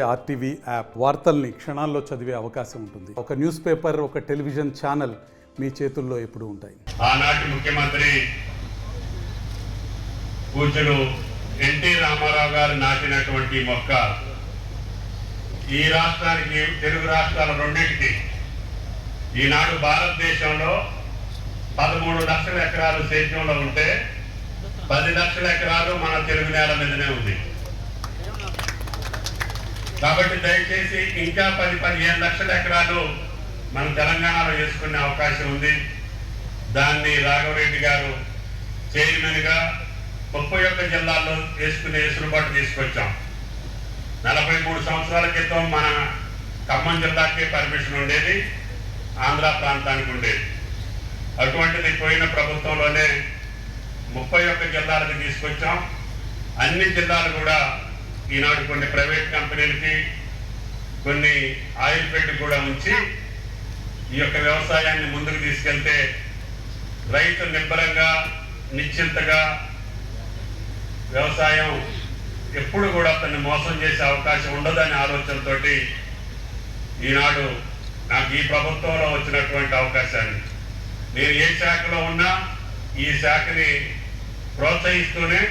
RTV app వార్తల్ని క్షణాల్లో చదివే అవకాశం ఉంటుంది. ఒక న్యూస్ పేపర్, ఒక టెలివిజన్ ఛానల్ మీ చేతుల్లో ఎప్పుడూ ఉంటాయి. ఆనాటి ముఖ్యమంత్రి పూజ్యులు ఎన్టీ రామారావు గారు నాటినటువంటి మొక్క ఈ రాష్ట్రానికి, తెలుగు రాష్ట్రాల రెండింటికి ఈనాడు భారతదేశంలో 13 లక్షల ఎకరాలు సేద్యంలో ఉంటే 10 లక్షల ఎకరాలు మన తెలుగు నేల మీదనే ఉంది. కాబట్టి దయచేసి ఇంకా 10-15 లక్షల ఎకరాలు మన తెలంగాణలో వేసుకునే అవకాశం ఉంది. దాన్ని రాఘవరెడ్డి గారు చైర్మన్గా 31 జిల్లాల్లో వేసుకునే వెసులుబాటు తీసుకొచ్చాం. 43 సంవత్సరాల క్రితం మన ఖమ్మం జిల్లాకే పర్మిషన్ ఉండేది, ఆంధ్ర ప్రాంతానికి ఉండేది. అటువంటిది పోయిన ప్రభుత్వంలోనే 31 జిల్లాలకు తీసుకొచ్చాం. అన్ని జిల్లాలు కూడా ఈనాడు కొన్ని ప్రైవేట్ కంపెనీలకి, కొన్ని ఆయిల్ ఫెడ్ కూడా ఉంచి ఈ యొక్క వ్యవసాయాన్ని ముందుకు తీసుకెళ్తే రైతు నిబ్బరంగా, నిశ్చింతగా వ్యవసాయం ఎప్పుడు కూడా అతన్ని మోసం చేసే అవకాశం ఉండదనే ఆలోచనతోటి ఈనాడు నాకు ఈ ప్రభుత్వంలో వచ్చినటువంటి అవకాశాన్ని, నేను ఏ శాఖలో ఉన్నా ఈ శాఖని ప్రోత్సహిస్తూనే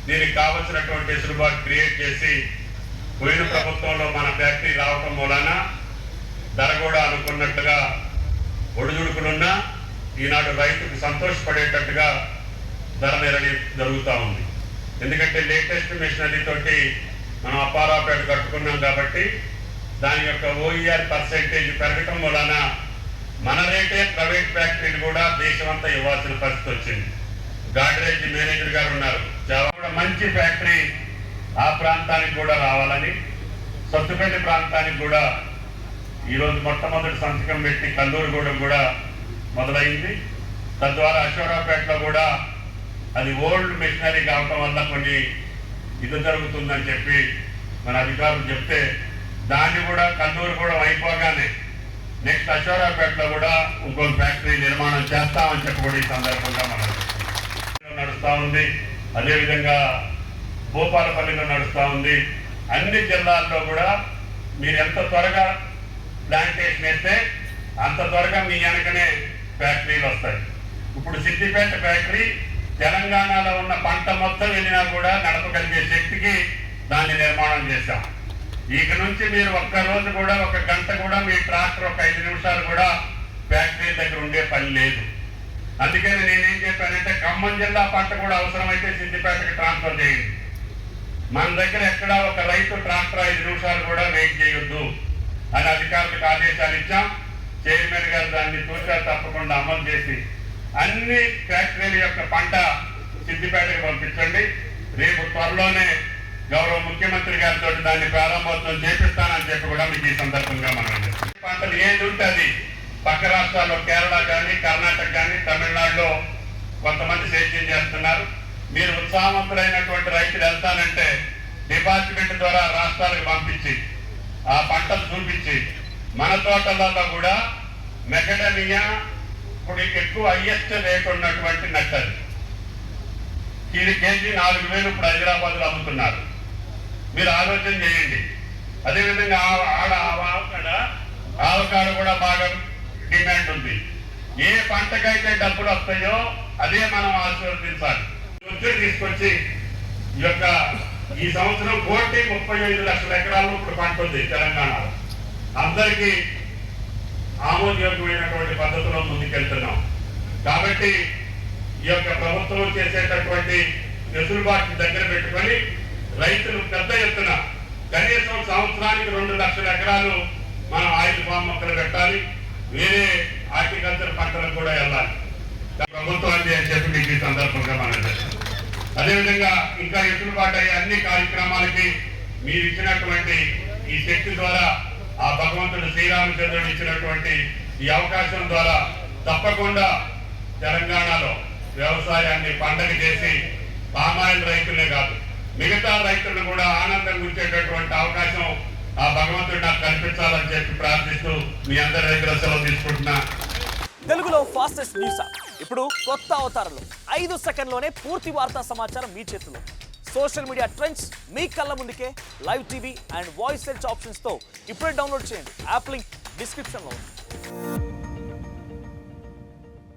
దీనికి కావలసినటువంటి వెసులుబాటు క్రియేట్ చేసి, పోయిన ప్రభుత్వంలో మన ఫ్యాక్టరీ రావటం మూలాన ధర కూడా అనుకున్నట్టుగా ఒడిదుడుకులున్నా ఈనాడు రైతుకు సంతోషపడేటట్టుగా ధర నిర్ణయం జరుగుతూ ఉంది. ఎందుకంటే లేటెస్ట్ మిషనరీ తోటి మనం అపారాపేట కట్టుకున్నాం కాబట్టి దాని యొక్క OER పర్సెంటేజ్ పెరగటం వలన మన రేటే ప్రైవేట్ ఫ్యాక్టరీలు కూడా దేశమంతా ఇవ్వాల్సిన పరిస్థితి వచ్చింది. గాడ్రేజ్ మేనేజర్ గారు ఉన్నారు, చాలా మంచి ఫ్యాక్టరీ ఆ ప్రాంతానికి కూడా రావాలని సత్తుపేట ప్రాంతానికి కూడా ఈరోజు మొట్టమొదటి సంతకం పెట్టి కల్లూరుగూడెం కూడా మొదలైంది. తద్వారా అశ్వరావుపేటలో కూడా అది ఓల్డ్ మిషనరీ కావటం వల్ల కొన్ని ఇది జరుగుతుందని చెప్పి మన అధికారులు చెప్తే దాన్ని కూడా కల్లూరుగూడెం అయిపోగానే నెక్స్ట్ అశ్వరావుపేటలో కూడా ఇంకొక ఫ్యాక్టరీ నిర్మాణం చేస్తామని చెప్పి కూడా ఈ సందర్భంగా మనం నడుస్తూ ఉంది. అదేవిధంగా భూపాలపల్లిలో నడుస్తూ ఉంది. అన్ని జిల్లాల్లో కూడా మీరు ఎంత త్వరగా ప్లాంటేషన్ వేస్తే అంత త్వరగా మీ వెనకనే ఫ్యాక్టరీలు వస్తాయి. ఇప్పుడు సిద్దిపేట ఫ్యాక్టరీ తెలంగాణలో ఉన్న పంట మొత్తం వెళ్ళినా కూడా నడపగలిగే శక్తికి దాన్ని నిర్మాణం చేశాం. ఇక నుంచి మీరు ఒక్కరోజు కూడా, 1 గంట కూడా మీ ట్రాక్టర్ 5 నిమిషాలు కూడా ఫ్యాక్టరీ దగ్గర ఉండే పని లేదు. అందుకని నేనేం చెప్పానంటే ఖమ్మం జిల్లా పంట కూడా అవసరమైతే సిద్దిపేటకి ట్రాన్స్ఫర్ చేయండి. మన దగ్గర ఎక్కడ ఒక రైతు ట్రాక్టర్ 5 నిమిషాలు కూడా వెయిట్ చేయొద్దు అని అధికారులకు ఆదేశాలు ఇచ్చాం. చైర్మన్ గారు దాన్ని తూచా తప్పకుండా అమలు చేసి అన్ని ఫ్యాక్టరీల యొక్క పంట సిద్దిపేటకి పంపించండి. రేపు త్వరలోనే గౌరవ ముఖ్యమంత్రి గారితో దాన్ని ప్రారంభోత్సవం చేపిస్తానని చెప్పి కూడా మీకు ఈ సందర్భంగా మనం చేస్తాం. పంటలు ఏది ఉంటే అది పక్క రాష్ట్రాల్లో కేరళ కానీ, కర్ణాటక కానీ, తమిళనాడులో కొంతమంది సేద్యం చేస్తున్నారు. మీరు ఉత్సాహవంతులైనటువంటి రైతులు వెళ్తానంటే డిపార్ట్మెంట్ ద్వారా రాష్ట్రాలకు పంపించి ఆ పంటలు చూపించి మన తోటలలో కూడా మెకడమియా ఇప్పుడు ఎక్కువ హైయెస్ట్ రేట్ ఉన్నటువంటి నట్టది కేజీ 4,000 ఇప్పుడు హైదరాబాద్లో అమ్ముతున్నారు. మీరు ఆలోచన చేయండి. అదేవిధంగా ఆవకాడ కూడా బాగా డిమాండ్ ఉంది. ఏ పంటకైతే డబ్బులు వస్తాయో అదే మనం ఆశీర్వదించాలి. ఒత్తిడి తీసుకొచ్చి ఈ సంవత్సరం 1,35 లక్షల ఎకరాల్లో ఇప్పుడు పంట ఉంది తెలంగాణలో. అందరికీ ఆమోదయోగ్యమైనటువంటి పద్ధతిలో ముందుకెళ్తున్నాం. కాబట్టి ఈ యొక్క ప్రభుత్వం చేసేటటువంటి వెసులుబాటుని దగ్గర పెట్టుకొని రైతులు పెద్ద ఎత్తున కనీసం సంవత్సరానికి 2 లక్షల ఎకరాలు మనం ఆయిల్ ఫామ్ మొక్కలు పెట్టాలి. వేరే హార్టికల్చర్ పంటలకు కూడా వెళ్ళాలి ప్రభుత్వాన్ని అని చెప్పి మీకు ఈ సందర్భంగా మనం చేస్తాం. అదేవిధంగా ఇంకా వెసులుబాటు అయ్యే అన్ని కార్యక్రమాలకి మీరు ఇచ్చినటువంటి ఈ శక్తి ద్వారా, ఆ భగవంతుడు శ్రీరామచంద్రుడు ఇచ్చినటువంటి ఈ అవకాశం ద్వారా తప్పకుండా తెలంగాణలో వ్యవసాయాన్ని పండగ చేసి పామాయిల్ రైతులే కాదు మిగతా రైతులను కూడా ఆనందం గుర్చేటటువంటి అవకాశం ఆ భగవంతుడు నాకు కల్పించాలని చెప్పి ప్రార్థిస్తూ మీ అందరి దగ్గర సెలవు తీసుకుంటున్నా. తెలుగులో ఫాస్టెస్ట్ న్యూస్ ఇప్పుడు కొత్త అవతారంలో 5 సెకండ్లోనే పూర్తి వార్తా సమాచారం మీ చేతిలో. సోషల్ మీడియా ట్రెండ్స్ మీ కళ్ళ ముందుకే live TV and voice search ఆప్షన్స్తో ఇప్పుడే డౌన్లోడ్ చేయండి. యాప్ లింక్ డిస్క్రిప్షన్లో ఉంది.